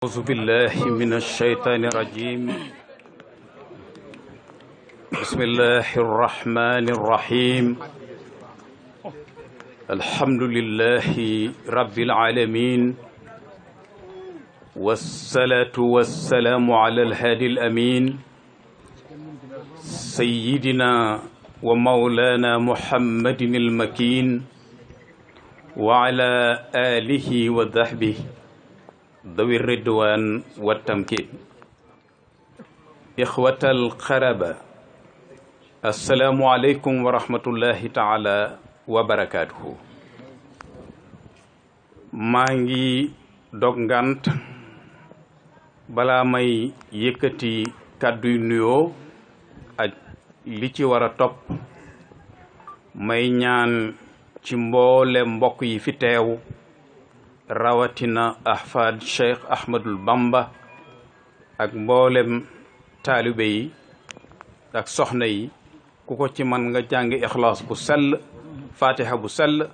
أعوذ بالله من الشيطان الرجيم. بسم الله الرحمن الرحيم. الحمد لله رب العالمين، والصلاة والسلام على الهادي الأمين سيدنا ومولانا محمد المكين وعلى آله وصحبه ذوي الردوان والتمكين. إخوة القرابة، السلام عليكم ورحمة الله تعالى وبركاته. مانغي دوغانت بلا ماي يكتي كادوي نيو ak li ci wara top may ñaan ci mboole mbokk yi fi teew rawatina ahfad Cheikh Ahmadul Bamba ak mboolem taalibe yi ak soxna yi ku ko ci man nga jàng ixlaas bu sell, fatiha bu sell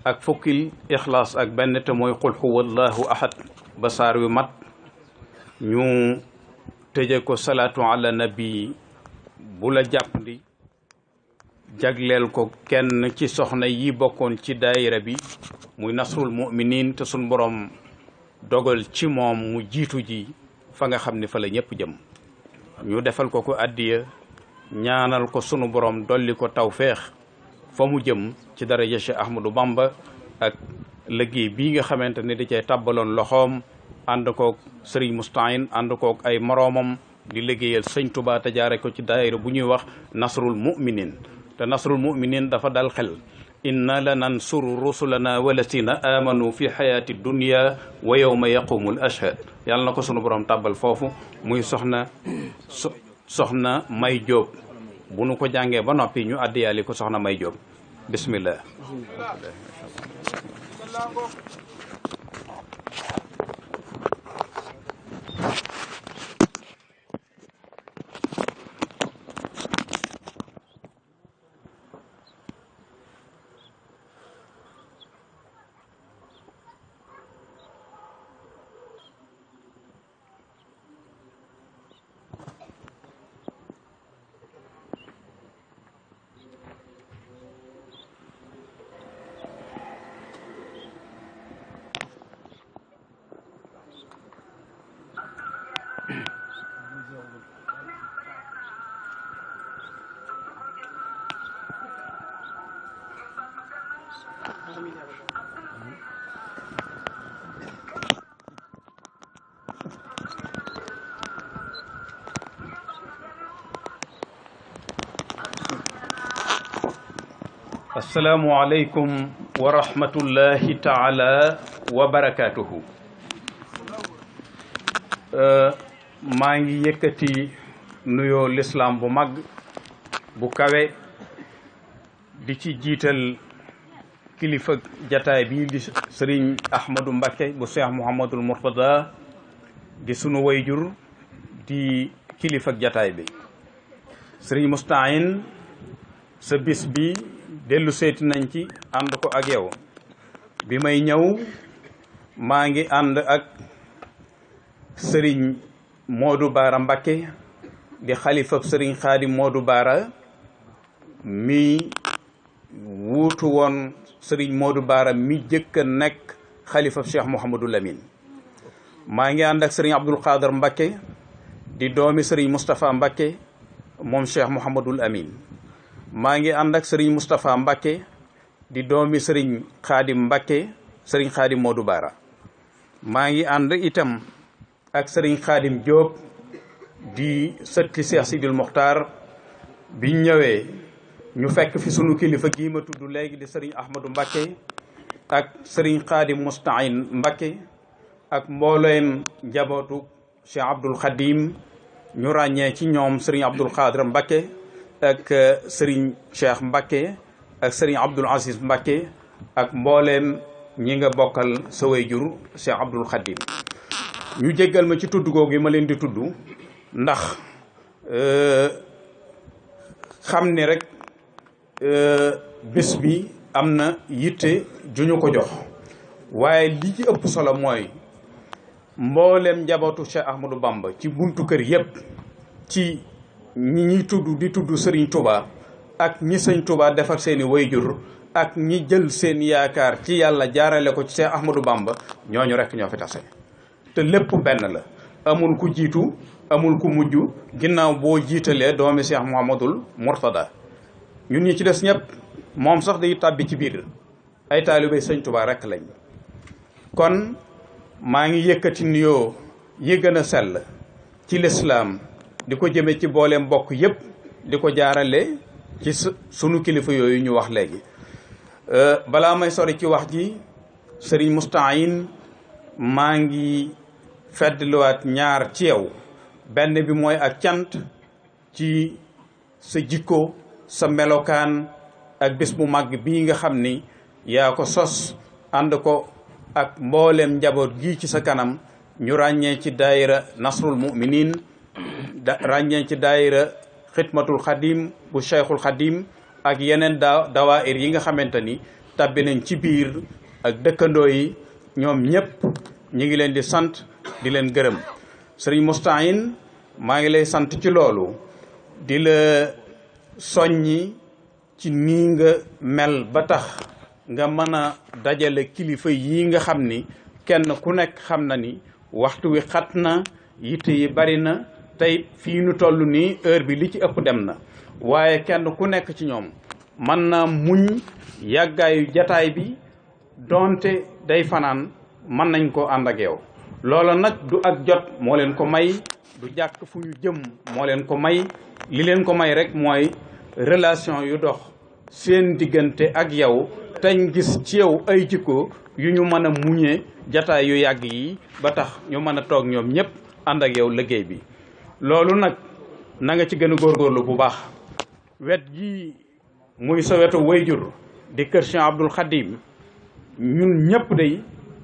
ak fukkil ixlaas ak benn te mooy qul huwallahu ahad ba saar wi mat. ñu tëje ko salaatu ala nabi bu la jàppandi jagleel ko kenn ci soxna yi bokkoon ci daayira bi muy nasrul mu'minin te sun borom dogal ci moom mu jiitu ji fa nga xam ne fa la ñëpp jëm. ñu defal ko ko addiya ñaanal ko sunu borom dolli ko tawféex fa mu jëm ci daraja Cheikh Ahmadou Bamba ak liggéey bii nga xamante ne da cee tàbbaloon loxoom ànd koog Serigne Moustahine ànd koog ay moroomam di liggéeyal sëñ Touba te jaare ko ci daayira bu ñuy wax nasrul mu'minin. te nasrul mu'minin dafa dal xel. inna lanansuru rusulana walazina amanu fi hayati dunya wa yawma yaqumul ashhad. yàlla na ko sunu borom tàbbal foofu muy soxna May Jóob. bu nu ko jàngee ba noppi ñu addiyaali ko soxna May Jóob. bismillah. assalaamu aleykum wa rahmatullahi taala wa barakatuhu. maa ngi yëkkati nuyoo lislaam bu mag bu kawe di ci jiital kilifa jataay bi di sëriñ Ahmadou Mbacké bu Cheikh Mouhamadul Mourtada di sunu wayjur di kilifa jataay bi. sëriñ Moustahine sa bis bi dellu seeti nañ ci ànd ko ak yow. bi may ñëw maa ngi ànd ak sëriñ Modou Bara Mbacké di xalifab sëriñ Xaadim Modou Bara mi wuutu woon sëriñ Modou Bara mi jëkk a nekk xalifab Cheikh Mouhamadou Lamine. maa ngi ànd ak sëriñ Abdoul Khader Mbacké di doomi sëriñ Moustapha Mbacké moom Cheikh Mouhamadoul Amine. maa ngi ànd ak sëriñ Moustapha Mbacké di doomi sëriñ Xaadim Mbacké sëriñ Xaadim Modou Bara. maa ngi ànd itam ak sëriñ Xaadim Diop di sëtti Cheikh Sidil Mokhtar. biñ ñëwee ñu fekk fi sunu kilifa gii ma tudd léegi di sëriñ Ahmadou Mbacké ak sëriñ Xaadim Moustahine Mbacké ak mbooleem njabootu Cheikh Abdoul Khadim. ñu ràññee ci ñoom sëriñ Abdoul Khadir Mbacké ak sëriñ Cheikh Mbacké ak sëriñ Abdoul Aziz Mbacké ak mbooleem ñi nga bokkal sa wayjur Cheikh Abdoul Khadim. ñu jéggal ma ci tudd googu ma leen di tudd ndax xam ni rek bés bi am na yitte juñu ko jox waaye li ci ëpp solo mooy mboolem njabootu Cheikh Ahmadou Bamba ci buntu kër yépp ci ñi ñuy tudd di tudd Serigne Touba ak ñi Serigne Touba defar seeni wayjur ak ñi jël seen yaakaar ci yàlla jaarale ko ci Cheikh Ahmadou Bamba ñooñu rek ñoo fi tase te lépp benn la amul ku jiitu amul ku mujj ginnaaw boo jiitalee doomi Cheikh Mouhamadoul Mourtada ñun ñi ci des ñëpp moom sax day tàbbi ci biir ay taalibe Serigne Touba rek lañ kon maa ngi yëkkati nuyoo yi gën a sell ci lislaam di ko jëme ci boole mbokk yépp di ko jaarale ci sunu kilifa yooyu ñu wax léegi balaa may sori ci wax ji Serigne Moustahine maa ngi feddliwaat ñaar ci yow benn bi mooy ak cant ci sa jikko sa melokaan ak bés bu màgg bii nga xam ni yaa ko sos ànd ko ak mboolem njaboot gi ci sa kanam ñu ràññee ci daayira Nasrul Muminin ràññee ci daayira Xidmatul Xadim bu Cheikhul Xadim ak yeneen dawaayir yi nga xamante ni tabbi nañ ci biir ak dëkkandoo yi ñoom ñëpp ñi ngi leen di sant di leen gërëm Serigne Moustahine maa ngi lay sant ci loolu di la soññi ci nii nga mel ba tax nga mën a dajale kilifa yi nga xam ni kenn ku nekk xam na ni waxtu wi xat na yitte yi bari na tey fii nu toll nii heure bi li ci ëpp dem na waaye kenn ku nekk ci ñoom mën na muñ yàggaayu jataay bi donte day fanaan mën nañ ko ànd ak yow loola nag du ak jot moo leen ko may du jàkk fu ñu jëm moo leen ko may li leen ko may rek mooy relation yu dox seen diggante ak yow teñ gis ci yow ay jikko yu ñu mën a muñee jataay yu yàgg yi ba tax ñu mën a toog ñoom ñëpp ànd ak yow liggéey bi loolu nag na nga ci gën a góorgóorlu bu baax wet gi muy sa wetu wayjur di kër Cheikh Abdoul Khadim ñun ñëpp day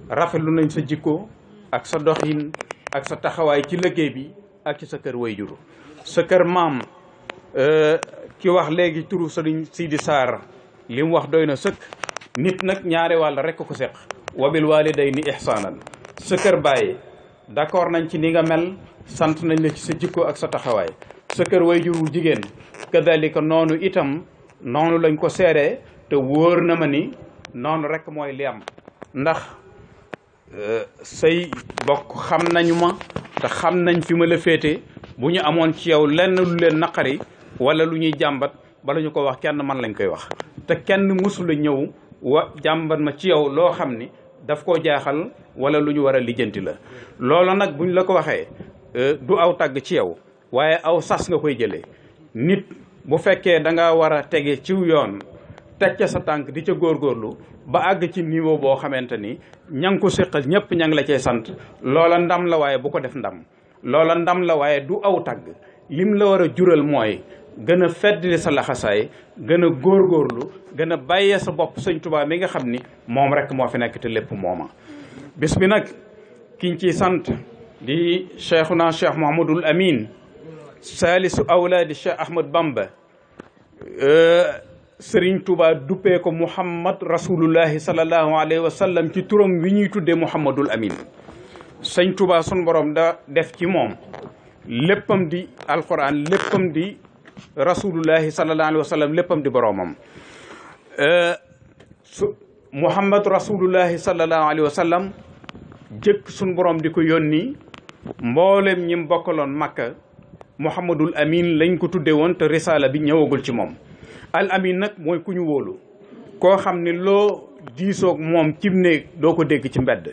rafetlu nañ sa jikko ak sa doxin ak sa taxawaay ci liggéey bi ak ci sa kër wayjur sa kër maam ki wax léegi turu Sëriñ Sidi Sarr li mu wax doy na sëkk nit nag ñaari wàll rek ko seq wabil walidayni ihsaanan sa kër bàyyi d'accord nañ ci ni nga mel sant nañ la ci sa jikko ak sa taxawaay sa kër wayjur wu jigéen kadalika noonu itam noonu lañ ko seeree te wóor na ma ni noonu rek mooy li am ndax say bokk xam nañu ma te xam nañ fi ma la féete bu ñu amoon ci yow lenn lu leen naqari wala lu ñuy jàmbat bala ñu ko wax kenn man lañ koy wax te kenn mësula ñëw jàmbat ma ci yow loo xam ni daf koo jaaxal wala lu ñu war a lijjanti la loola nag buñ la ko waxee du aw tàgg ci yow waaye aw sas nga koy jëlee nit bu fekkee da nga war a tege ciw yoon teg ca sa tànk di ca góorgóorlu ba àgg ci niveau boo xamante ni ña ngi ko séqal ñëpp ña ngi la cee sant loola ndam la waaye bu ko def ndam loola ndam la waaye du aw tàgg lim la war a jural mooy gën a feddli sa laxasaay gën a góorgóorlu gën a bàyyee sa bopp sëñ Tuubaa mi nga xam ni moom rek moo fi nekk te lépp mooma bis bi nag kiñ ciy sant di cheikhuna cheikh Mouhamadoul Amine saalisu awlaadi cheikh Ahmad Bamba Sëriñ Tuubaa duppee ko Muhammad rasulullahi sallallahu alayhi wa sallam ci turam wi ñuy tuddee Mouhamadoul Amine sëñ Tuubaa sun borom da def ci moom léppam di alquran léppam di rasulullahi sallallahu alayhi wa sallam léppam di boroomam Muhammad rasulullahi sallallahu alayhi wa sallam jëkk sun borom di ko yónni mboolem ñim bokkaloon Makka Mouhamadoul Amine lañ ko tuddee woon te risaala bi ñëwagul ci moom al amin nag mooy ku ñu wóolu koo xam ne loo diisoog moom cim néeg doo ko dégg ci mbedd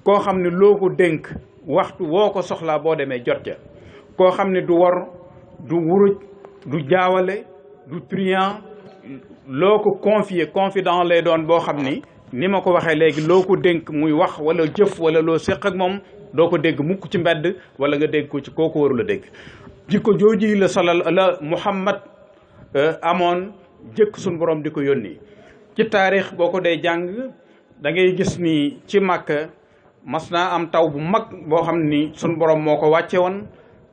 koo xam ne loo ko dénk waxtu woo ko soxlaa boo demee jot ca koo xam ne du wor du wuruj du jaawale du triant loo ko confier confident lay doon boo xam ni ma ko waxee léegi loo ko dénk muy wax wala jëf wala loo séq ak moom doo ko dégg mukk ci mbedd wala nga dégg ko ci kooku warul a dégg jikko jooji la Muhammad amoon jëkk suñ borom di ko yónni ci taarix boo ko dee jàng da ngay gis ni ci Makka mas naa am taw bu mag boo xam ni suñ borom moo ko wàcce woon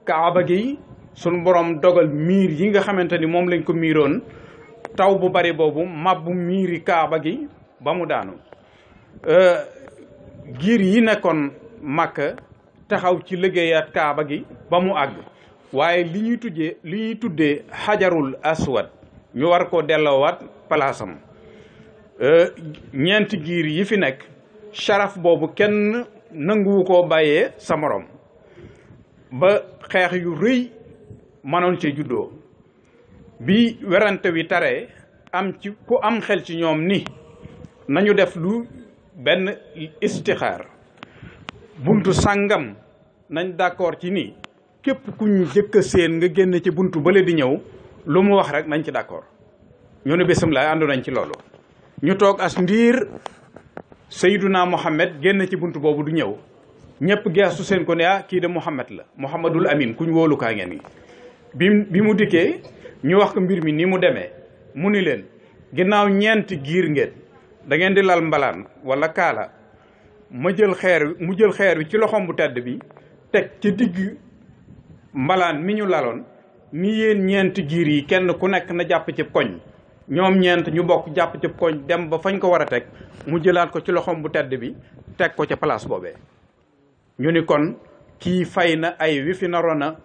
Kaaba gi suñ borom dogal miir yi nga xamante ni moom lañ ko miiroon taw bu bari boobu mabbu miiri Kaaba gi ba mu daanu giir yi nekkoon Makka taxaw ci liggéeyaat Kaaba gi ba mu àgg waaye li ñuy tuddee xajarul aswad ñu war koo delloowaat palaasam ñeenti giir yi fi nekk sharaf boobu kenn nanguwu koo bàyyee sa morom ba xeex yu rëy mënoon ci juddoo bi werante wi taree am ci ku am xel ci ñoom ni nañu def lu benn istixaar buntu sàngam nañ d'accord ci ni képp ku ñu jëkk seen nga génn ci buntu bële di ñëw lu mu wax rek nañ ci d'accord ñu ne bisimilah àndu nañ ci loolu ñu toog as ndiir Sayyiduna Muhammad génn ci buntu boobu du ñëw ñëpp geestu seen ko ne kii de Muhammad la Muhammadul Amin kuñ wóolu kaa ngeen bi mu dikkee ñu wax ko mbir mi ni mu demee mu ni leen ginnaaw ñeenti giir ngeen da ngeen di lal mbalaan wala kaala mu jël xeer wi ci loxoom bu tedd bi teg ci digg mbalaan mi ñu laloon ni yéen ñeenti giir yi kenn ku nekk na jàpp ci koñ ñoom ñeent ñu bokk jàpp ci koñ dem ba fañ ko war a teg mu jëlaat ko ci loxoom bu tedd bi teg ko ca place boobee ñu ni kon kii fay na ay wi fi naroon a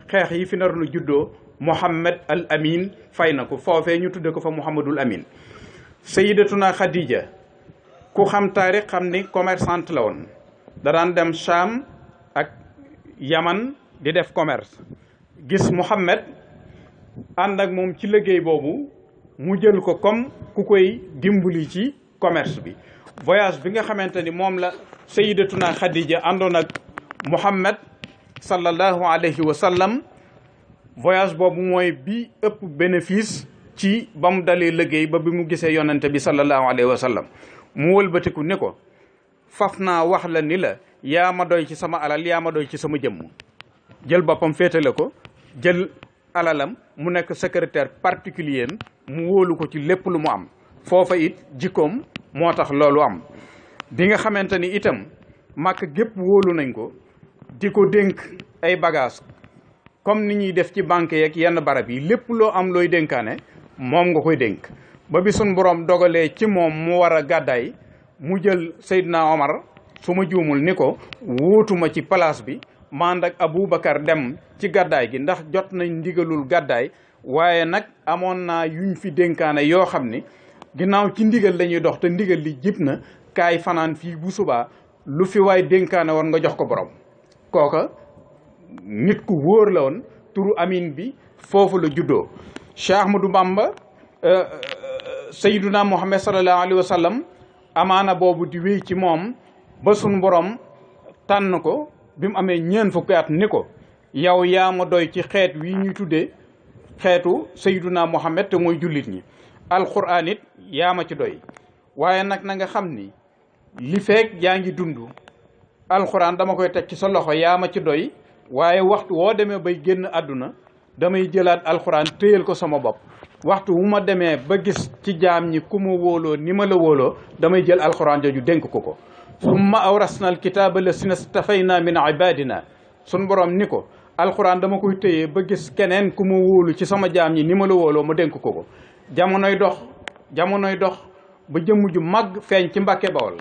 xeex yi fi naroon a juddoo Muhammad al Amin fay na ko foofee ñu tudde ko fa Muhammadul Amin Sayyidatuna Khadija ku xam taarix xam ni commerçante la woon da daan dem Cham ak Yaman di def commerce gis Muhammad ànd ak moom ci liggéey boobu mu jël ko comme ku koy dimbali ci commerce bi voyage bi nga xamante ni moom la Sayyidatuna Khadija àndoon ak Muhammad sallallahu alayhi wa sallam voyage boobu mooy bi ëpp bénéfice ci ba mu dalee liggéey ba bi mu gisee yonante bi sallallahu alayhi wa sallam mu wëlbatiku ne ko faf naa wax la ni la yaa ma doy ci sama alal yaa ma doy ci sama jëmm jël boppam féetale ko jël alalam mu nekk secrétaire particulier mu wóolu ko ci lépp lu mu am foofa it jikkoom moo tax loolu am bi nga xamante ni itam màkk gépp wóolu nañ ko di ko dénk ay bagage comme ni ñuy def ci banque yeeg yenn barab yi lépp loo am looy dénkaane moom nga koy dénk ba bi sun borom dogalee ci moom mu war a gàddaay mu jël Seydina Omar su ma juumul ni ko wóotuma ci place bi mand ak Aboubacar dem ci gàddaay gi ndax jot nañ ndigalul gàddaay waaye nag amoon naa yuñ fi dénkaane yoo xam ni ginnaaw ci ndigal lañuy dox te ndigal li jib na kaay fanaan fii bu subaa lu fi waay dénkaane woon nga jox ko borom kooka nit ku wóor la woon turu amin bi foofu la juddoo Cheikh Ahmadou Bamba Sayyiduna Muhammad sallallahu alayhi wa sallam amaana boobu di wéy ci moom ba sun borom tànn ko bi mu amee ñeent fukki at ni ko yow yaa ma doy ci xeet wi ñuy tuddee xeetu Sayyiduna Muhammad te mooy jullit ñi alquran it yaa ma ci doy waaye nag na nga xam ni li feek yaa ngi dund alquran dama koy teg ci sa loxo yaa ma ci doy waaye waxtu woo demee bay génn àdduna damay jëlaat alquran téyel ko sama bopp waxtu wu ma demee ba gis ci jaam ñi ku ma wóoloo ni ma la wóoloo damay jël alquran jooju dénk ko summa awrasna alkitaba lasina stafayna min ibadina sun borom ni ko alquran dama koy téyee ba gis keneen ku ma wóolu ci sama jaam ñi ni ma la wóoloo ma dénk ko jamonoy dox ba jëmm ju mag feeñ ci Mbàkke Bawol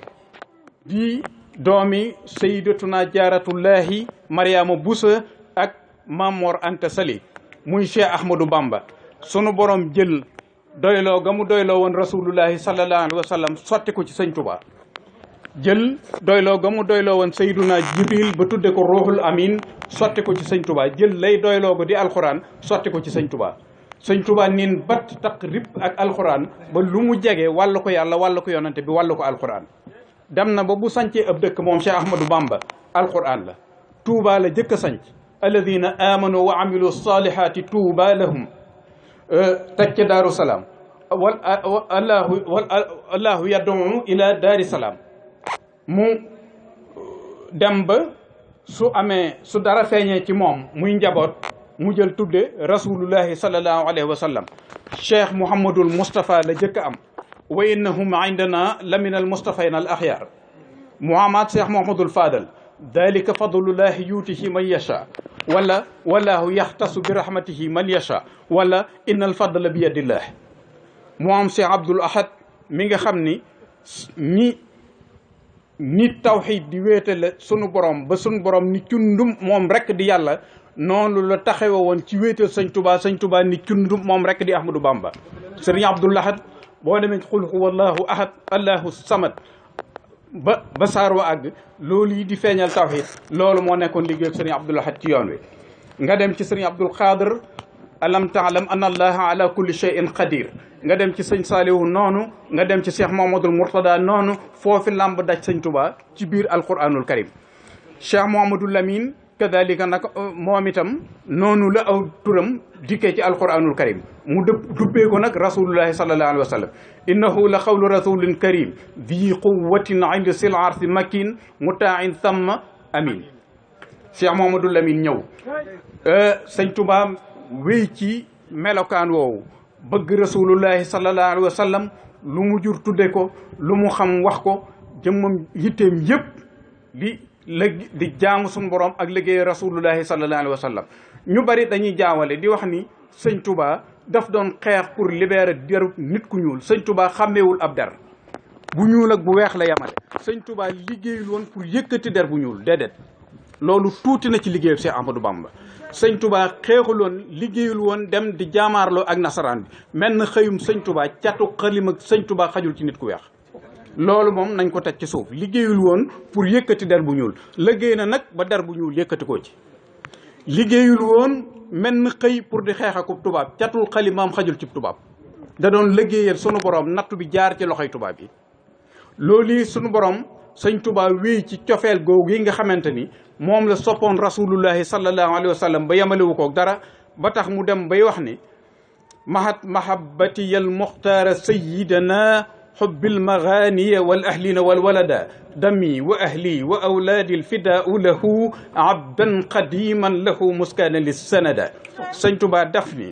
di doomi sayyidatuna jaaratullahi Mariama Busa ak Mamor Anta Sali muy Cheikh Ahmadou Bamba sunu borom jël doyloo ga mu doyloo woon rasulullahi sallallahu alayhi wa sallam sotti ko ci sëñ Tuba jël doyloo ga mu doyloo woon sayyiduna Jibril ba tudde ko ruuxul amin sotti ko ci sëñ Tuba jël lay doyloo ko di alquran sotti ko ci sëñ Tuba sëñ Tuba niin bat taq rip ak alquran ba lu mu jege wàllu ko yàlla wàllu ko yonante bi wàllu ko alquran dem na ba bu sancee ab dëkk moom Cheikh Ahmadou Bamba alquran la Touba la jëkk a sanc alladina amanu wa amilu salihati Touba lahum teg ca Daaru Salaam allahu yad'u ila daari salaam mu dem ba su dara feeñee ci moom muy njaboot mu jël tudde rasulullahi sallallahu alayhi wa sallam Cheikh Mouhamadul Moustapha la jëkk am wa innahum indana la min al mustafayna al axyar Mouhamad Cheikh Mouhamadul Fadal dalika fadlullahi yuutihi man yasha wala wallahu yaxtasu bi rahmatihi man yasha wala inna al fadla bi yadillah mu am Cheikh Abdoul Ahad mi nga xam ni ñi nit tawxiid di wéetale sunu borom ba sunu borom ni cundum moom rek di yàlla noonu la taxawe woon ci wéetal sëñ Tuubaa ni cundum moom rek di Ahmadou Bamba. sëriñ Abdul Ahad boo demee ci xul huwallahu ahad allahu samad ba saar wa àgg loolu yi di feeñal tawxiid loolu moo nekkoon liggéey sëriñ Abdul Ahad ci yoon wi. nga dem ci sëriñ Abdul Xaadir alam taalam anna allaha ala kulli shay'in qadir nga dem ci sëñ Saalihu noonu nga dem ci Cheikh Mouhamadoul Mourtada noonu foofi làmb daj sëñ Tuubaa ci biir alquranul karim. Cheikh Mouhamadoul Lamine kadalika nag moom itam noonu la aw turam dikkee ci alquranul karim mu dubbee ko nag rasulullahi sallallahu alayhi wa sallam innahu la xawlu rasulin karim di quwwatin inda sil arsi makin mutain thamma amin. Cheikh Mouhamadoul Lamine ñëw sëñ Tuubaa wéy ci melokaan woowu bëgg rasulullahi sallallahu alayhi wa sallam lu mu jur tudde ko lu mu xam wax ko jëmmam yitteem yëpp di jaamu suñu borom ak liggéey rasulullahi sallallahu alayhi wa sallam. ñu bari dañuy jaawale di wax ni sëñ Touba daf doon xeex pour libérer deru nit ku ñuul. sëñ Touba xàmmeewul ab der bu ñuul ak bu weex la yamale. sëñ Touba liggéeyul woon pour yëkkati der bu ñuul déedéet loolu tuuti na ci liggéeyu Cheikh Ahmadou Bamba. sëñ Touba xeexul woon liggéeyul woon dem di jaamaarloo ak nasaraan bi mel na xëyum sëñ Touba catu xalim ak sëñ Touba xajul ci nit ku weex. loolu moom nañ ko teg ci suuf liggéeyul woon pour yëkkati der bu ñuul liggéey na nag ba der bu ñuul yëkkati ko ci. liggéeyul woon mel na xëy pour di xeex ak tubaab catul xalimaam xajul ci tubaab da doon liggéeyal sunu borom nattu bi jaar ci loxoy tubaab yi. loolu sunu borom sëñ Touba wéy ci cofeel googu yi nga xamante ni moom la soppoon rasulullahi sallallahu alayhi wa sallam ba yemalewu koog dara ba tax mu dem bay wax ni mahabbatiyal muxtaara sayyidana xubbil maganiya wal ahlina wal walada dami wa ahli wa awlaadi alfidaau lahu abdan qadiman lahu muskaana lis sanada. sëñ Touba daf ni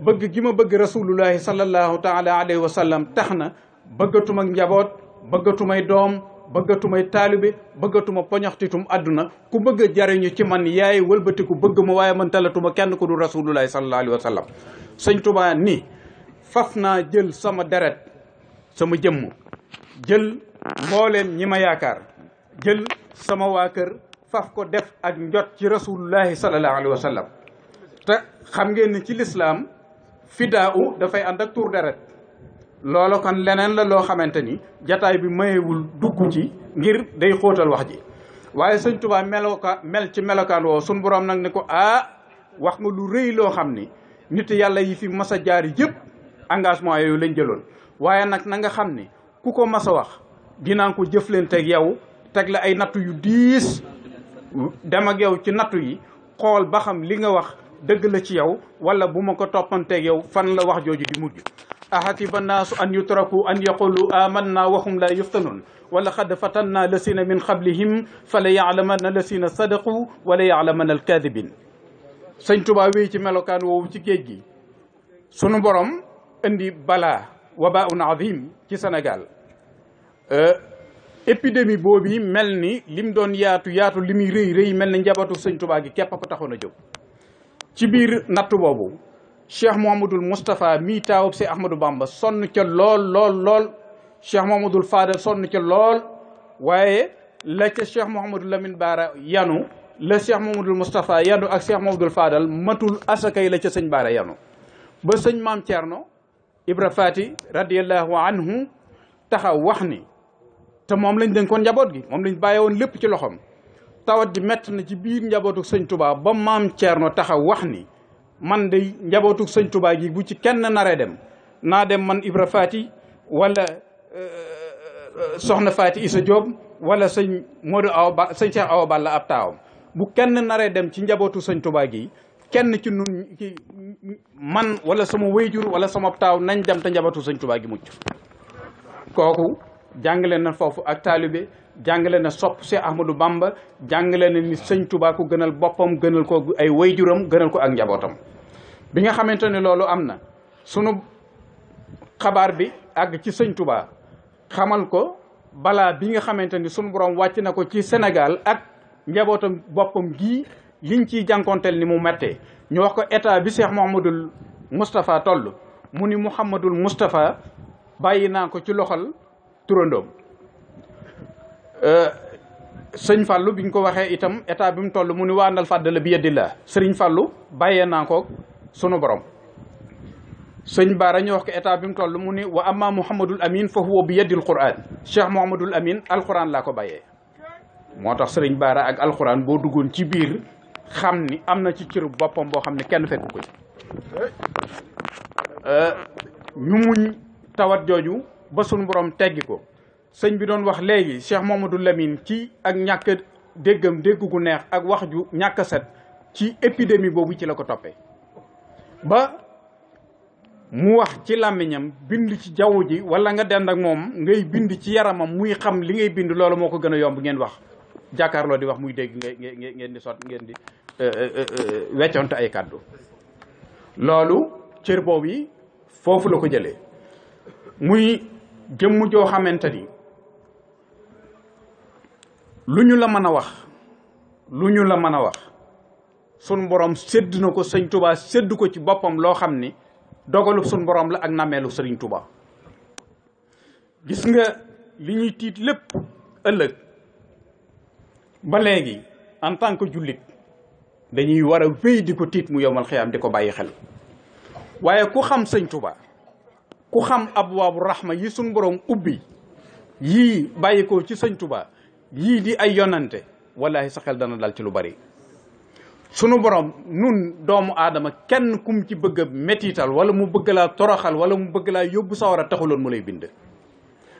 bëgg gi ma bëgg rasulullahi sallallahu taala alayhi wa sallam tax na bëggatuma njaboot bëggatumay doom bëggatumay taalibe bëggatuma poñaxtitum àdduna ku bëgg a jariñu ci man yaay wëlbatiku bëgg ma waaye man talatuma kenn ku du rasulullahi sallallahu alayhi wa sallam. sëñ Touba ni faf naa jël sama deret sama jëmm jël mbooleem ñi ma yaakaar jël sama waa kër faf ko def ak njot ci rasulullahi sallallahu alayhi wa sallam. te xam ngeen ni ci lislaam fidaau dafay ànd ak tuur deret loolu kon leneen la loo xamante ni jataay bi mayewul dugg ci ngir day xóotal wax ji. waaye sëñ Touba mel ci melokaan woo sun borom nag ne ko wax nga lu rëy loo xam ni nit yàlla yi fi mas a jaar yëpp engagement yooyu lañ jëloon. waaye nag na nga xam ni ku ko mas a wax dinaa ko jëflanteeg yow teg la ay nattu yu diis dem ak yow ci nattu yi xool ba xam li nga wax dëgg la ci yow wala bu ma ko toppanteeg yow fan la wax jooju di mujj. ahasiba naasu an yutraku an yaqulu amanna wa hum la yuftanun wala xad fatanna lasina min qablihim fala yaalamanna lasina sadaqu wala yaalamanna alkadibin. sëñ Touba wéy ci melokaan woowu ci géej gi sunu borom indi balaa wabaun azim ci Sénégal. épidémie boobu mel ni lim doon yaatu li muy rëy mel ni njabootu sëñ Touba gi képp ko taxoon a jóg. ci biir nattu boobu Cheikh Mouhamadoul Moustapha mii taawub si Ahmadou Bamba sonn ca lool Cheikh Mouhamadoul Fadal sonn ca lool waaye la ca Cheikh Mouhamadoul Lamine Bara yanu la Cheikh Mouhamadoul Moustapha yanu ak Cheikh Mouhamadoul Fadal matul asakay la ca sëñ Bara yanu ba sëñ Maam Thierno Ibra Fati radiallahu anhu taxaw wax ni te moom lañ dénkoon njaboot gi moom lañ bàyyi woon lépp ci loxoom tawat di mett na ci biir njabootu sëñ Touba ba Maam Thierno taxaw wax ni man de njabootu sëñ Touba gi bu ci kenn naree dem naa dem man Ibra Fati wala soxna Fati Issa Diop wala sëñ Modou sëñ Cheikh Awa Balla ab taawam bu kenn naree dem ci njabootu sëñ Touba gi kenn ci nun ci man wala sama wayjur wala sama taaw nañ dem te njabootu sëñ Touba gi mucc. kooku jàngale na foofu ak taalibe jàngale na sopp Cheikh Ahmadou Bamba jàngale na ni sëñ Touba ko gënal boppam gënal ko ay wayjuram gënal ko ak njabootam. bi nga xamante ne loolu am na sunu xabaar bi àgg ci sëñ Touba xamal ko balaa bi nga xamante ni sunu borom wàcc na ko ci Sénégal ak njabootam boppam gii liñ ciy jànkonteel ni mu mettee ñu wax ko état bi Cheikh Mouhamadoul Moustapha toll mu ni Mouhamadoul Moustapha bàyyi naa ko ci loxol turandoom. sëñ Fallou biñ ko waxee itam état bi mu toll mu ni waandal fàddala bi yadillah sëriñ Fallou bàyyee naa ko sunu borom. sëñ Baara ñu wax ko état bi mu toll mu ni wa amma Mouhamadul Amin fa huwa bi yadil Qur'an Cheikh Mouhamadul Amin alquran laa ko bàyyee. moo tax sëriñ Baara ak alquran boo duggoon ci biir xam ni am na ci cëru boppam boo xam ne kenn fekku ko ci. ñu muñ tawat jooju ba sunu borom teggi ko. sëñ bi doon wax léegi Cheikh Mamadou Lamine ci ak ñàkk déggam dégg gu neex ak wax ju ñàkk set ci épidémie boobu ci la ko toppee ba mu wax ci làmmiñam bind ci jaww ji wala nga dend ak moom ngay bind ci yaramam muy xam li ngay bind loolu moo ko gën a yomb ngeen wax jàkkaarloo di wax muy dégg ngeen di sot ngeen di wecconte ay kàddu loolu cër boobu yi foofu la ko jëlee muy jëmm joo xamante ni lu ñu la mën a wax sun borom sédd na ko sëñ Touba sédd ko ci boppam loo xam ni dogalu sun borom la ak nameelu sëriñ Touba. gis nga li ñuy tiit lépp ëllëg ba léegi en tant que jullit dañuy war a wéy di ko tiit mu yowmal xiyaam di ko bàyyi xel waaye ku xam sëñ Touba ku xam abwaabu rahma yi sun borom ubbi yii bàyyi ko ci sëñ Touba yii di ay yonante wallahi sa xel dana dal ci lu bari sunu borom nun doomu aadama kenn kum ci bëgg a mettital wala mu bëgg laa toroxal wala mu bëgg laa yóbbu sawara taxuloon mu lay bind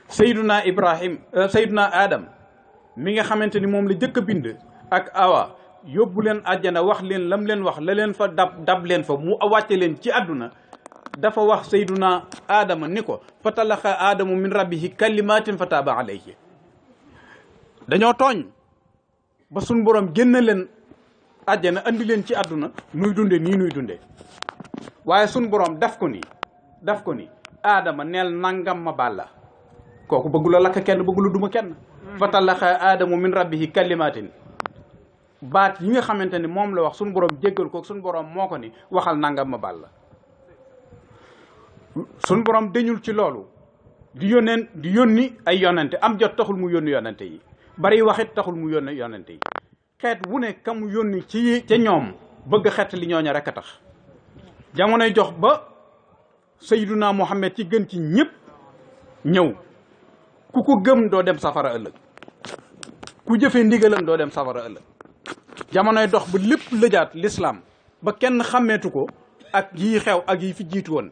sayduna adam mi nga xamante ni moom la jëkk a bind ak awa yóbbu leen àjjana wax leen lam leen wax la leen fa dab leen fa mu wàcce leen ci àdduna dafa wax sayduna adama ni ko fa talaqa adamu min rabbihi kalimatin fa taaba alayhi dañoo tooñ ba suñ borom génn leen àjjana andi leen ci àdduna nuy dunde nii nuy dunde waaye suñ borom daf ko ni aadama neel nangam ma bàlla kooku bëggula lakk kenn bëggula duma kenn fa talaqa aadamu min rabbihi kalimatin baat yi nga xamante ni moom la wax suñ borom jéggal ko suñ borom moo ko ni waxal nangam ma bàlla suñ borom dañul ci loolu di yónni ay yonante am jot taxul mu yónni yonante yi bari waxit taxul mu yónni yonante yi xeet wu ne ka mu yónni ca ñoom bëgg xeet li ñooña rek a tax jamonoy jox ba sayyiduna Muhammad ci gën ci ñëpp ñëw ku ko gëm doo dem safara ëllëg ku jëfee ndigalam doo dem safara ëllëg jamonoy dox ba lépp lëjaat l'islam ba kenn xàmmeetu ko ak yii xew ak yi fi jiitu woon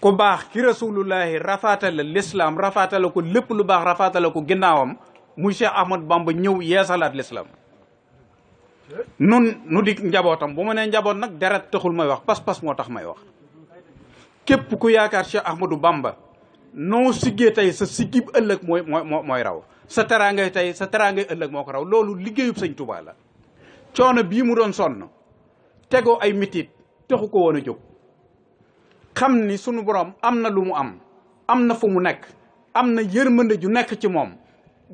ku baax ki rasulullahi rafaatale l'islam rafaatale ko lépp lu baax rafaatale ko ginnaawam muy Cheikh Ahmad Bamba ñëw yeesalaat l'islam nu di njabootam bu ma nee njaboot nag deret taxul may wax pas-pas moo tax may wax képp ku yaakaar Cheikh Ahmadou Bamba noo siggee tey sa siggib ëllëg mooy raw sa teraangay tey sa teraangay ëllëg moo ko raw loolu liggéeyub sëñ Touba la coono bii mu doon sonn tegoo ay mitit taxu ko woon a jóg xam ni sunu borom am na lu mu am na fu mu nekk am na yërmande ju nekk ci moom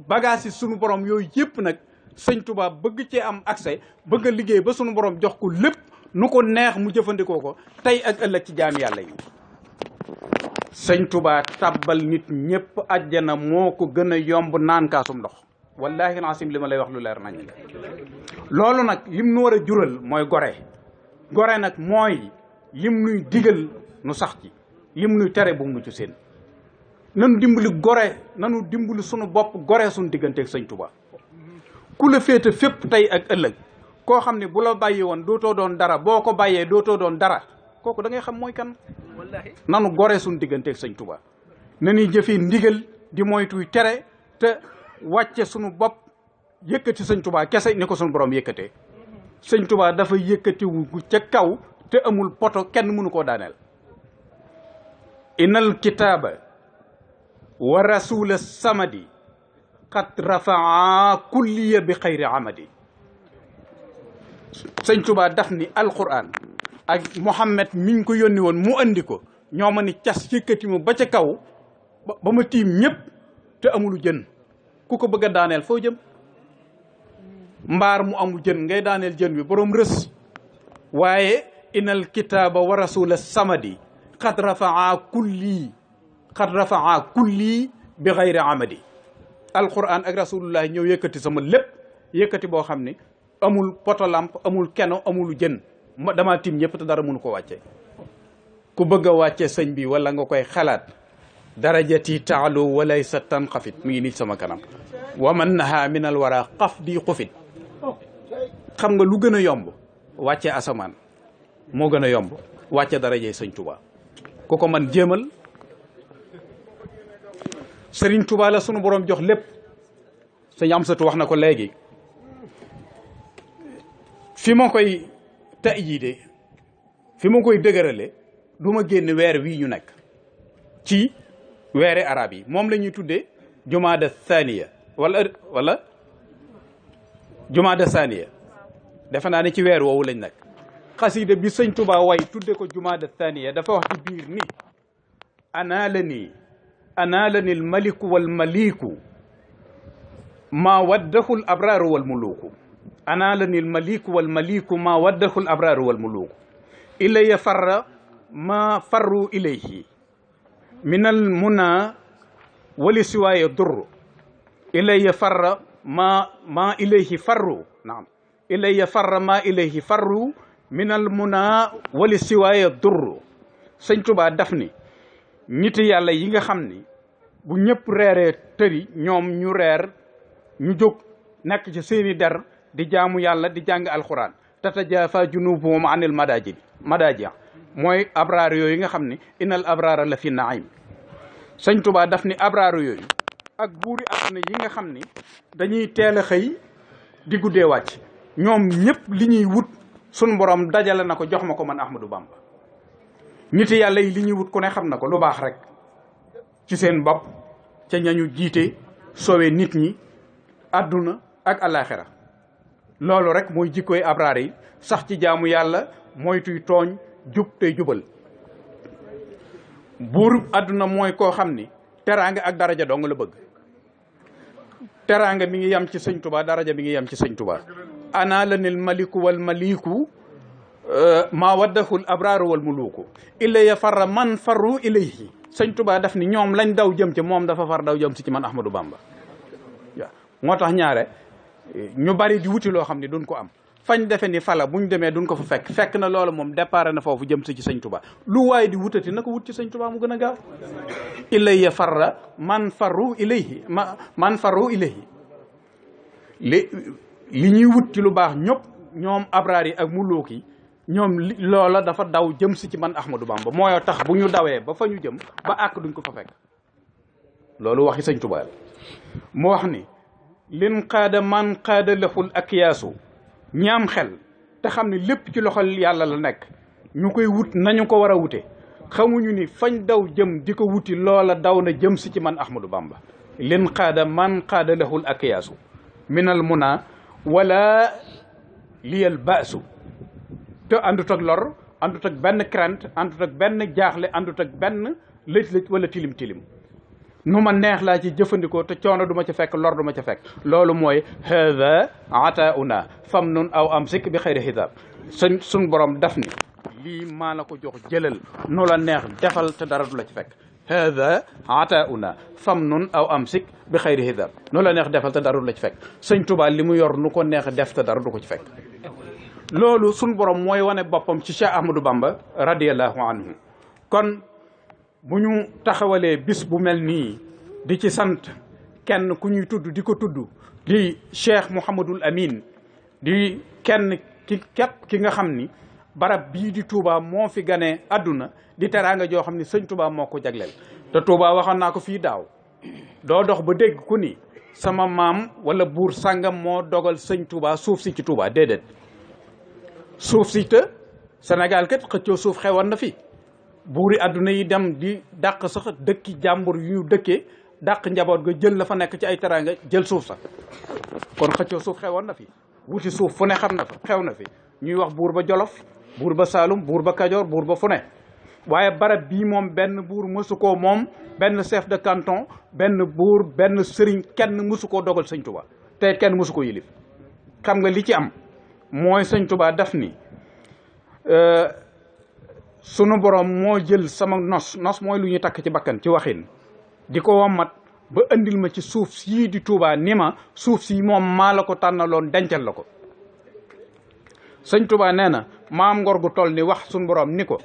bagage yi sunu borom yooyu yëpp nag sëñ Touba bëgg cee am accès bëgg a liggéey ba sunu borom jox ko lépp nu ko neex mu jëfandikoo ko tey ak ëllëg ci jaami yàlla yi sëñ Touba tabbal nit ñëpp àjjana moo ko gën a yomb naan kaasum ndox wallahi asim li ma lay wax lu leer nañ loolu nag lim nu war a jural mooy gore nag mooy lim nuy digal nu sax ci lim nuy tere bu mu nu ci seen nanu dimbali sunu bopp gore suñu digganteeg sëñ Touba ku la féete fépp tey ak ëllëg koo xam ne bu la bàyyi woon dootoo doon dara boo ko bàyyee dootoo doon dara kooku da ngay xam mooy kan nanu gore suñu digganteeg sëñ Touba nanuy jëfee ndigal di moytuy tere te wàcce suñu bopp yëkkati sëñ Touba kese ni ko suñu borom yëkkatee sëñ Touba dafa yëkkatiwu ca kaw te amul poto kenn mënu koo daaneel inal kitaaba wa rasula samadi qad rafaa kulliya bi xayri amadi sëñ Touba daf ni alquran ak Muhammad miñ ko yónni woon mu andi ko ñoo ma ni cas yëkkati mu ba ca kaw ba ma tiim ñëpp te amulu jën ku ko bëgg a daaneel foo jëm mbaar mu amul jën ngay daaneel jën wi borom rës waaye inal kitaaba wa rasula samadi qad rafaa kulli bi xayri amadi alquran ak rasulullah ñëw yëkkati sama lépp yëkkati boo xam ne amul potolamp amul keno amul jën dama tim ñëpp te dara mënu ko wàcce ku bëgg a wàcce sëñ bi wala nga koy xalaat darajati taalu walay sa tanxafit mi ngi nii sama kanam wa man naha min al wara xaf di xufit xam nga lu gën a yomb wàcce asamaan moo gën a yomb wàcce darajey sëñ Tuubaa ku ko man jéemal sëriñ Tuubaa la sunu borom jox lépp sëñ Amsatu wax na ko léegi fi ma koy ta'yiide fi ma koy dëgërale du ma génn weer wii ñu nekk ci weeri arab yi moom la ñuy tuddee jumaada thaniya wala jumaada thaniya defe naa ne ci weer woowu lañ nekk xasida bi sëñ Tuubaa way tudde ko jumaada thaniya dafa wax ci biir ni anaalani almaliku walmaliku maa waddahu al abraaru walmuluuku anaalani almaliku walmaliku maa waddahu al abraaru walmuluuku ilaya farra ma farru ilayhi min al muna wali siwaaye dur ilaya farra ma ilayhi farru naam ilaya farra ma ilayhi farru min al muna wali siwaaye dur sëñ Tuubaa daf ni nit yàlla yi nga xam ni bu ñëpp reeree tëri ñoom ñu reer ñu jóg nekk ci seeni der di jaamu yàlla di jàng alxuraan tatajaafa junubuhum anil madaaji mooy abraar yooyu nga xam ni innal abraara la fi naim sëñ Tuubaa daf ni abraaru yooyu ak buuri àdduna yi nga xam ni dañuy teel a xëy di guddee wàcc ñoom ñëpp li ñuy wut sun borom dajale na ko jox ma ko man Ahmadou Bamba nit yàlla yi li ñuy wut ku ne xam na ko lu baax rek ci seen bopp ca ñañu jiite sowe nit ñi àdduna ak alaxira loolu rek mooy jikkooy abraar yi sax ci jaamu yàlla moytuy tooñ jub tey jubal buur àdduna mooy koo xam ni teraanga ak daraja dong la bëgg teraanga mi ngi yem ci sëñ Tuubaa daraja mi ngi yem ci sëñ Tuubaa ana lanil maliku wal maliku maa waddahul abraaru wal muluuku ilaya farra man farru ilayhi sëñ Tuubaa daf ni ñoom lañ daw jëm ci moom dafa far daw jëm si ci man Ahmadou Bamba waaw moo tax ñaare ñu bari di wuti loo xam ne duñ ko am fañ defe ni fala buñ demee duñ ko fa fekk na loolu moom départ na foofu jëm si ci sëñ Tuubaa lu waaye di wutati na ko wut ci sëñ Tuubaa mu gën a gaaw ilaya farra man farru ilayhi man farru ilayhi li ñuy wut ci lu baax ñëpp ñoom abraar yi ak muluuk yi ñoom loola dafa daw jëm si ci man Ahmadou Bamba mooy tax bu ñu dawee ba fa ñu jëm ba àkk duñ ko fa fekk loolu waxi sëñ Tuubaa mu wax ni lin qaada man qaada lahul akiyaasu ñaam xel te xam ne lépp ci loxol yàlla la nekk ñu koy wut nañu ko war a wute xamuñu ni fañ daw jëm di ko wuti loola daw na jëm si ci man Ahmadou Bamba lin qaada man qaada lahul akiyaasu minal muna wala liyal baasu te àndut ak lor àndut ak benn crainte àndut ak benn jaaxle àndut ak benn lëj-lëj wala tilim-tilim nu ma neex laa ci jëfandikoo te coono du ma ca fekk lor du ma ca fekk loolu mooy hada atauna fam nun aw am sik bi xëyri xisaab suñ borom daf ni lii maa la ko jox jëlal nu la neex defal te dara du la ci fekk hada atauna fam nun aw am sik bi xëyri xisaab nu la neex defal te dara du la ci fekk sëñ Tuubaa li mu yor nu ko neex def te dara du ko ci fekk loolu suñ borom mooy wane boppam ci Cheikh Ahmadou Bamba radiallahu anhu kon bu ñu taxawalee bis bu mel nii di ci sant kenn ku ñuy tudd di ko tudd di Cheikh Mouhamadul Amin di kenn ki nga xam ni barab bii di Touba moo fi ganee àdduna di teraanga joo xam ni sëñ Touba moo ko jagleel te Touba waxoon naa ko fii daaw doo dox ba dégg ku ni sama maam wala buur sàngam moo dogal sëñ Touba suuf si ci Touba déedéet suuf si te Sénégal kat xëccoo suuf xewoon na fi buuri àdduna yi dem di dàq sax dëkki jàmbur yu ñu dëkkee dàq njaboot ga jël la fa nekk ci ay teraanga jël suuf sax kon xëccoo suuf xewoon na fi wuti suuf fu ne xam na fa xew na fi ñuy wax buur ba Jolof buur ba Saalum buur ba Kajoor buur ba fu ne waaye barab bii moom benn buur mësu koo moom benn chef de canton benn buur benn sëriñ kenn mësu koo dogal sëñ Tuubaa te kenn mësu ko yilif xam nga li ci am mooy sëñ Tuubaa daf ni sunu borom moo jël sama nos mooy lu ñuy takk ci bakkan ci waxin di ko wommat ba andil ma ci suuf sii di Touba ni ma suuf si moom maa la ko tànnaloon dencal la ko. sëñ Touba nee na maam ngor gu toll ni wax suñu borom ni ko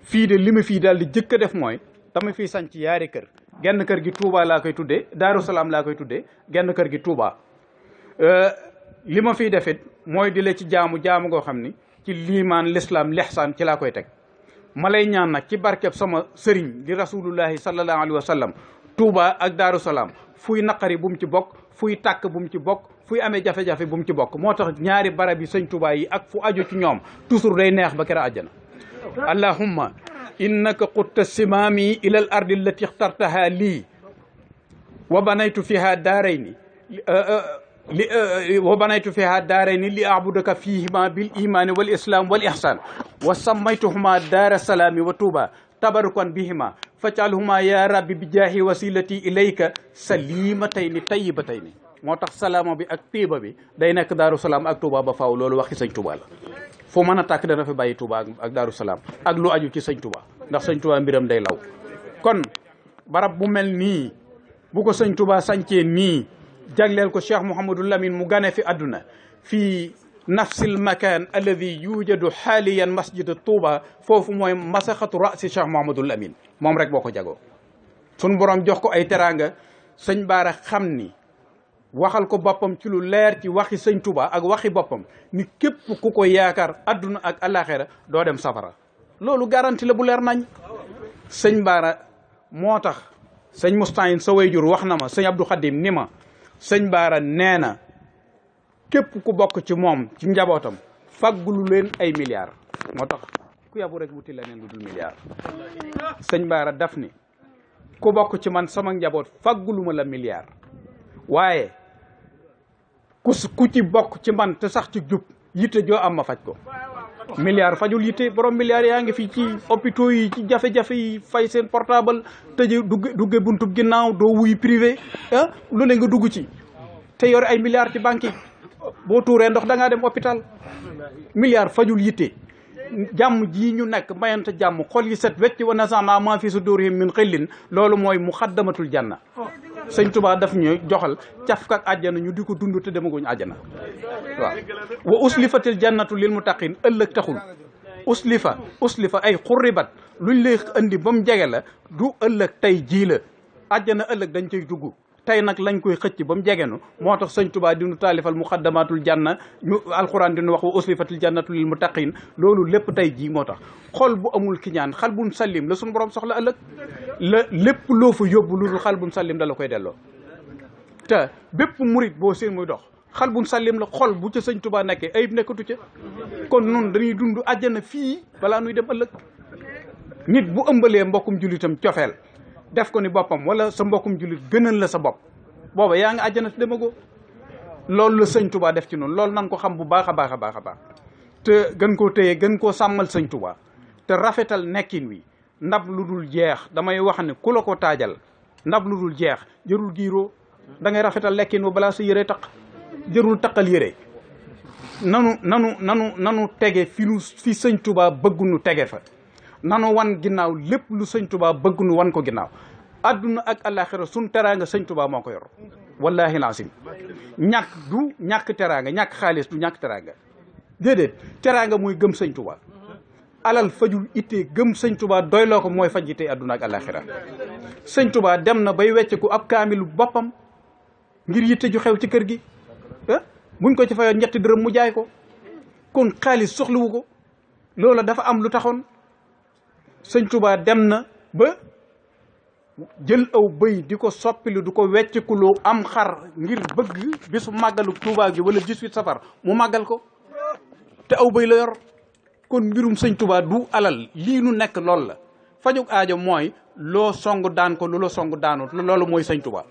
fii de li ma fii daal di jëkk a def mooy dama fiy sanc yaari kër, genn kër gi Touba laa koy tuddee Daaru Salaam laa koy tuddee, genn kër gi Touba. li ma fiy defit mooy di la ci jaamu goo xam ni ci liimaan l'islam lihsaan ci laa koy teg. ma lay ñaan nag ci barkeb sama sëriñ di rasulullahi sallallahu alayhi wa sallam Touba ak Daaru Salaam fuy naqari bu mu ci bokk, fuy tàkk bu mu ci bokk, fuy amee jafe-jafe bu mu ci bokk. moo tax ñaari barab yi sëñ Touba yi ak fu aju ci ñoom toujours day neex ba kera àjjana. allahumma innaka qutta simaami ila al ardi allati ixtartaha lii wa banaytu fiha daarayni li abudaka fihima bil imani wal islam wal ihsan wa sammaytuhuma daara salaami wa Touba tabarukan bihima faj'alhuma ya rabbi bi jaahi wasilati ilayka salimatayni tayyibatayni. moo tax salaama bi ak tiiba bi day nekk Daaru Salaam ak Touba ba faaw. loolu waxi sëñ Touba la. fu mën a tàkk dana fi bàyyi Touba ak Daaru Salaam ak lu aju ci sëñ Touba, ndax sëñ Touba mbiram day law. kon barab bu mel nii bu ko sëñ Touba sancee nii jagleel ko Cheikh Mouhamadou Lamine mu gane fi àdduna fii nafsil makan alladi yujadu xaaliyan masjid Touba, foofu mooy masaxatu rasi Cheikh Mouhamadou Lamine. moom rek boo ko jagoo sun borom jox ko ay teraanga. sëñ Baara xam ni waxal ko boppam ci lu leer ci waxi sëñ Touba ak waxi boppam ni képp ku ko yaakaar adduna ak alaxira doo dem safara. loolu garanti la bu leer nañ. sëñ Baara moo tax sëñ Moustahine sa wayjur wax na ma sëñ Abdou Khadim ni ma sëñ Baara nee na képp ku bokk ci moom ci njabootam faggulu leen ay milliards. moo tax ku yabu rek wuti leneen lu dul milliards. sëñ Baara daf ni ku bokk ci man sama njaboot fagguluma la milliard, waaye ku ci bokk ci man te sax ci jub yitte joo am ma faj ko. milliard fajul yitte. borom milliards yaa ngi fi ci hôpitaux yi ci jafe-jafe yi fay seen portable tëje dugge buntub ginnaaw doo wuy privé lu ne nga dugg ci te yor ay milliards ci banque yi boo tuuree ndox da ngaa dem hôpital. milliard fajul yitte. jàmm ji ñu nekk mayante jàmm xol yi set wecc wa naza'naa maa fi suduurihim min xillin, loolu mooy muxaddamatul janna. sëñ Touba daf ñu joxal cafka ak àjjana ñu di ko dund te demaguñ àjjana. waaw wa uslifatil jannatu lil muttaqin ëllëg taxul. uslifa ay xurribat luñ lay andi ba mu jege la du ëllëg tey jii la. àjjana ëllëg dañ cay dugg tey nag lañ koy xëcc ba mu jegenu. moo tax sëñ Touba di nu taalifal muxaddamatul janna ñu alquran dinu wax wa uslifatil jannatu lil muttaqin. loolu lépp tey jii moo tax xol bu amul kiñaan xalbun sallim la suñu borom soxla ëllëg. la lépp loo fa yóbbu lu dul xalbun sallim da la koy delloo. te bépp murit boo seen muy dox xalbun sallim la. xol bu ca sëñ Touba nekkee ayib nekkatu ca. kon nun dañuy dund àjjana fii balaa nuy dem ëllëg. nit bu ëmbalee mbokkum jullitam cofeel def ko ni boppam wala sa mbokkum jullit gënal la sa bopp booba yaa ngi àjjana te demagoo. loolu la sëñ Touba def ci noonu. loolu nan ko xam bu baax a baax a baax a baax te gën koo téye gën koo sàmmal sëñ Touba te rafetal nekkin wi. ndab lu dul jeex damay wax ne ku la ko taajal ndab lu dul jeex jërul giiroo. da ngay rafetal lekkin wa balaa sa yére taq. jërul taqal yére. nanu tege fi sëñ Touba bëgg nu tege fa. nanu wan ginnaaw lépp lu sëñ Touba bëgg nu wan ko ginnaaw. adduna ak alaxira sun teraanga sëñ Touba moo ko yor. wallahi laasim ñàkk du ñàkk teraanga ñàkk xaalis du ñàkk teraanga. déedéet teraanga mooy gëm sëñ Touba. alal fajul ittee gëm sëñ Touba doyloo ko mooy faj ittee adduna ak alaxira. sëñ Touba dem na bay wecceku ab kaamilu boppam ngir yitte ju xew ci kër gi. buñ ko ci fayoon ñetti dërëm mu jaay ko. kon xaalis soxlawu ko. loola dafa am lu taxoon. sëñ Touba dem na ba jël aw bëy di ko soppilu du ko weccikuloo am xar ngir bëgg bisu màggalu Touba gi wala 18 safar mu màggal ko te aw bëy la yor. kon mbirum sëñ Touba du alal lii nu nekk loolu la. fajug aajo mooy loo song daan ko lu la song daanut loolu mooy sëñ Touba.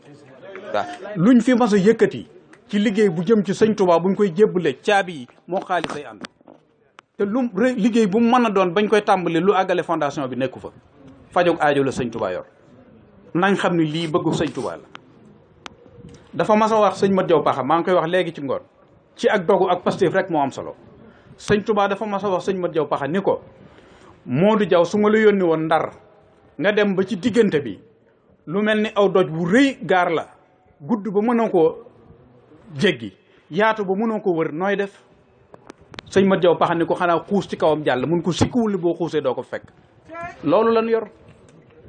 waaw luñ fi mas a yëkkati ci liggéey bu jëm ci sëñ Touba buñ koy jébbale caabi yi moo xaalis ay ànd. te lu liggéey bu mu mën a doon bañ koy tàmbali lu àggale fondation bi nekku fa. fajog aajo la sëñ Touba yor. nañ xam ne lii bëggu sëñ Touba la. dafa mas a wax sëñ Mat Jaw Paxa maa ngi koy wax léegi ci ngoon ci ak dogu ak Pastef rek moo am solo. sëñ Touba dafa mas a wax sëñ Mat Jaw Paxa ni ko Modou Jaw su ma la yónni woon Ndar nga dem ba ci diggante bi lu mel ni aw doj wu rëy gaar la gudd ba mënoo koo jéggi yaatu ba mënoo ko wër nooy def sëñ Mat Jaw Paxa ni ko xanaa xuus ci kawam jàll mun ko sikkuwul boo xuusee doo ko fekk loolu lan yor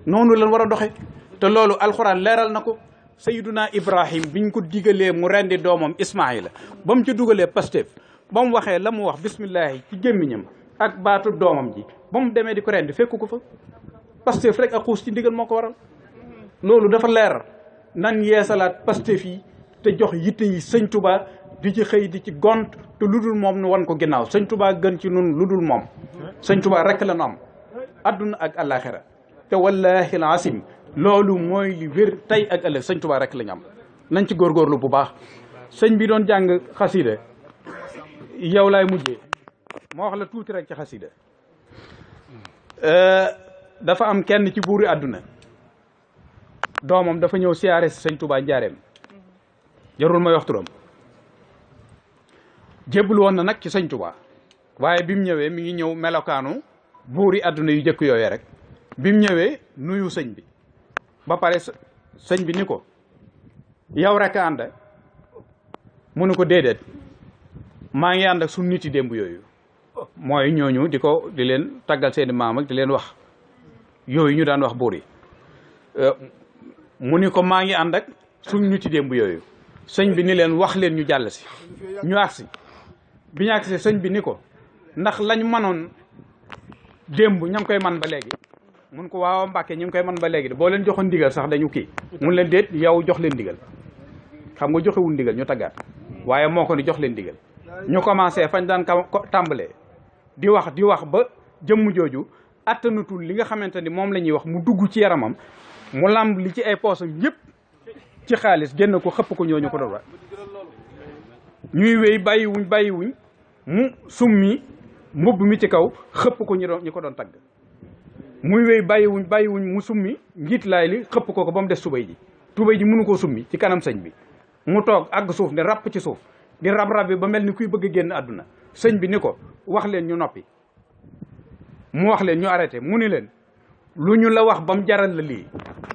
noonu lan war a doxe te loolu alxuraan leeral na ko Sayyiduna Ibrahim biñ ko digalee mu rendi doomam Ismaayila ba mu ci dugalee Pastef ba mu waxee la mu wax bismillahi ci gémmiñam ak baatu doomam ji ba mu demee di ko rendi fekku ko fa Pastef rek ak xuus ci ndigal moo ko waral loolu dafa leer nan yeesalaat Pastef yi te jox yitte yi sëñ Touba di ci xëy di ci gont te lu dul moom nu wan ko ginnaaw sëñ Touba gën ci nun lu dul moom sëñ Touba rek la nu am adduna ak àllaaxira te wallahi al asim loolu mooy li wér tey ak ëllëg sëñ Touba rek la ñu am nañ ci góorgóorlu bu baax sëñ bi doon jàng xasida yow laay mujjee moo wax la tuuti rek ci xasida dafa am kenn ci buuri àdduna doomam dafa ñëw siyaare si sëñ Touba njaareem jarul may wax turam jébbul woon na nag ci sëñ Touba waaye bi mu ñëwee mi ngi ñëw melokaanu buuri àdduna yu jëkk yooyu rek bi mu ñëwee nuyu sëñ bi ba pare sëñ bi ni ko yow rek a ànd mu ne ko déedéet maa ngi ànd ak suñu nit yi démb yooyu mooy ñooñu di leen taggal seeni maam ak di leen wax yooyu ñu daan wax buur yi mu ni ko maa ngi ànd ak suñu nit yi démb yooyu sëñ bi ni leen wax leen ñu jàll si ñu agsi bi ñu agsi sëñ bi ni ko ndax lañ manoon démb ña ngi koy man ba léegi mun ko waaw Mbàkke ñu ngi koy man ba léegi de boo leen joxoon ndigal sax dañu kii mun leen déet yow jox leen ndigal xam nga joxewul ndigal ñu taggaat waaye moo ko ni jox leen ndigal ñu commencé fañ daan tàmbalee di wax ba jëmm jooju attanutul li nga xamante ni moom la ñuy wax mu dugg ci yaramam mu lamb li ci ay poosam yëpp ci xaalis génn ko xëpp ko ñooñu ko doon wax ñuy wéy bàyyiwuñ mu summi mbubb mi ci kaw xëpp ko ñi ko doon tagg muy wéy bàyyiwuñ mu summi njiitlaay li xëpp ko ba mu des tubéy ji mënu koo summi ci kanam sëñ bi mu toog àgg suuf ne ràpp ci suuf di rab bi ba mel ni kuy bëgg a génn àdduna sëñ bi ni ko wax leen ñu noppi mu wax leen ñu arrêté mu ni leen lu ñu la wax ba mu jaral la lii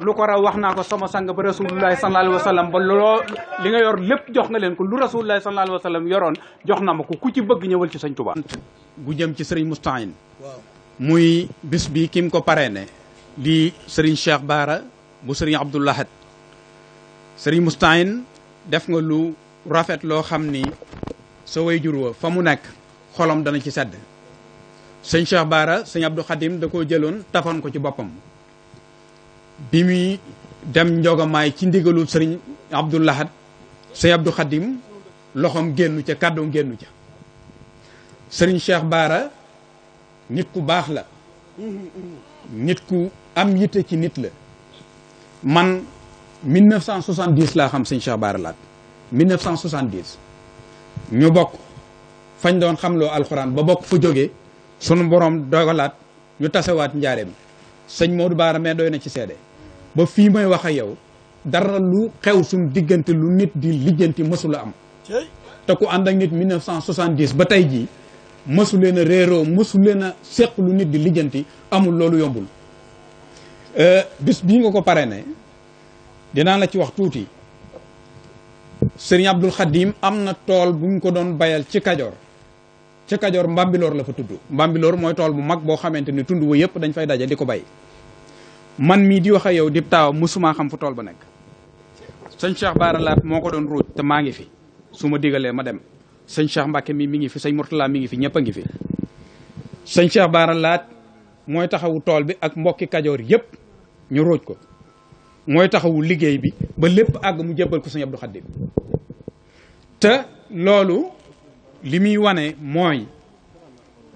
lu ko raw wax naa ko sama sang ba rasulullahi sallallahu alayhi wa sallam ba loo li nga yor lépp jox nga leen ko lu rasulullahi sallallahu alayhi wa sallam yoroon jox na ma ko ku ci bëgg ñëwal ci sëñ Touba. bu jëm ci sëriñ Moustahine muy bis bi kim ko parrainé di sëriñ Cheikh Bara bu sëriñ Abdou Lahad sëriñ Moustahine def nga lu rafet loo xam ni sa waajur wa fa mu nekk xolam dana ci sedd sëñ Cheikh Bara sëñ Abdou Khadim da koo jëloon tafoon ko ci boppam bi muy dem njogamaay ci ndigalul sëriñ Abdou Lahad sëñ Abdou Khadim loxoom génnu ca kàddoom génnu ca sëriñ Cheikh Bara nit ku baax la nit ku am yitte ci nit la man 1970 laa xam sëñ Cheikh Bara Laat 1970 ñu bokk fañ doon xamloo alxuraan ba bokk fa jógee sunu borom dogalaat ñu tasewaat njaareem sëñ Modou Bara mais doy na ci seede ba fii may wax ak yow dara lu xew suñu diggante lu nit di lijjanti mësula am te ku ànd ak nit 1970 ba tey jii mësu leen a réeroo mësu leen a seq lu nit di lijjanti amul loolu yombul bis bii nga ko parrainé dinaa la ci wax tuuti sëriñ Abdul Khadim am na tool bu ñu ko doon bayal ci Kajoor Mbambilor la fa tudd Mbambilor mooy tool bu mag boo xamante ni tund wa yëpp dañ fay daje di ko bay man mii di wax ak yow di taaw mësumaa xam fu tool ba nekk sëñ Cheikh Bara Laat moo ko doon ruuj te maa ngi fi su ma digalee ma dem sëñ Cheikh Mbacke mi ngi fi sëñ Mourtala mi ngi fi ñëpp a ngi fi sëñ Cheikh Bara Laat mooy taxawu tool bi ak mbokki Kajoor yëpp ñu ruuj ko mooy taxawu liggéey bi ba lépp àgg mu jébbal ko sëñ Abdou Khadim te loolu li muy wane mooy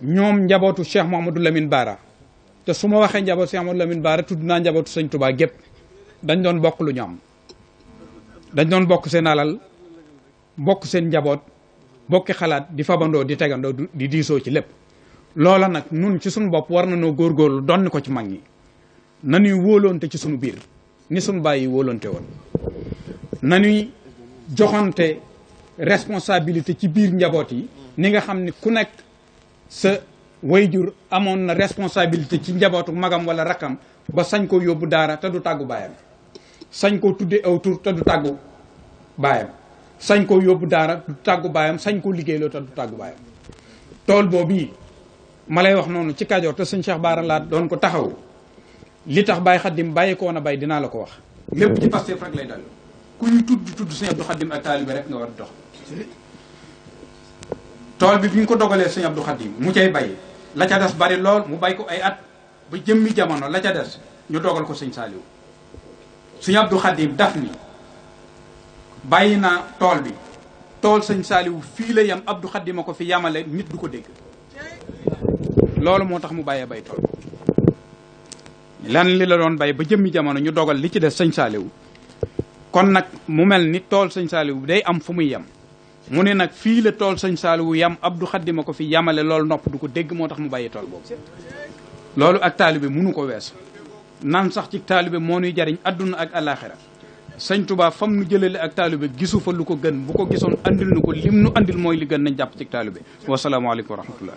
ñoom njabootu Cheikh Mouhamadou Lamine Bara te su ma waxee njabootu Cheikh Mouhamadou Lamine Bara tudd naa njabootu sëñ Touba gépp dañ doon bokk lu ñu am dañ doon bokk seen alal bokk seen njaboot bokki xalaat di fabandoo di tegandoo di diisoo ci lépp loola nag nun ci suñu bopp war na noo góorgóorlu doon ko ci mag ñi nañuy wóolonte ci suñu biir ni suñu bàyyi wóolonte woon nañuy joxante responsabilité ci biir njaboot yi ni nga xam ni ku nekk sa wayjur amoon na responsabilité ci njabootu magam wala rakkam ba sañ ko yóbbu daara te du tàggu baayam sañ koo tudde aw tur te du tàggu baayam sañ koo yóbbu daara du tàggu baayam sañ koo liggéeyloo te du tàggu baayam tool boobu yi ma lay wax noonu ci Kajoor te sëñ Cheikh Bara Laat doon ko taxaw li tax Baye Khadim bàyyi ko woon a bay dinaa la ko wax lépp ci Pastef rek lay dal ku ñu tudd sëñ Abdou Khadim ak taalibe rek nga war a dox tool bi ñu ko dogalee sëñ Abdou Khadim mu cay bay la ca des bari lool mu bay ko ay at ba jëmmi jamono la ca des ñu dogal ko sëñ Saliou sëñ Abdou Khadim daf ni bàyyi naa tool bi tool sëñ Saliou fii la yam Abdou Khadim a ko fi yamale nit du ko dégg loolu moo tax mu bàyyee bay tool lan li la doon bay ba jëmmi jamono ñu dogal li ci des sëñ Saliou kon nag mu mel ni tool sëñ Saliou day am fu muy yem mu ne nag fii la tool sëñ Saliou yam Abdou Khadim a ko fi yamale loolu nopp du ko dégg moo tax mu bàyyi tool boobu loolu ak taalibe mënu ko wees nan sax ci taalibe moo nuy jariñ adduna ak alaxira sëñ Touba fam nu jëlale ak taalibe gisu fa lu ko gën bu ko gisoon andil nu ko lim nu andil mooy li gën nañ jàpp ci taalibe wasalaamaaleykum wa rahmatullah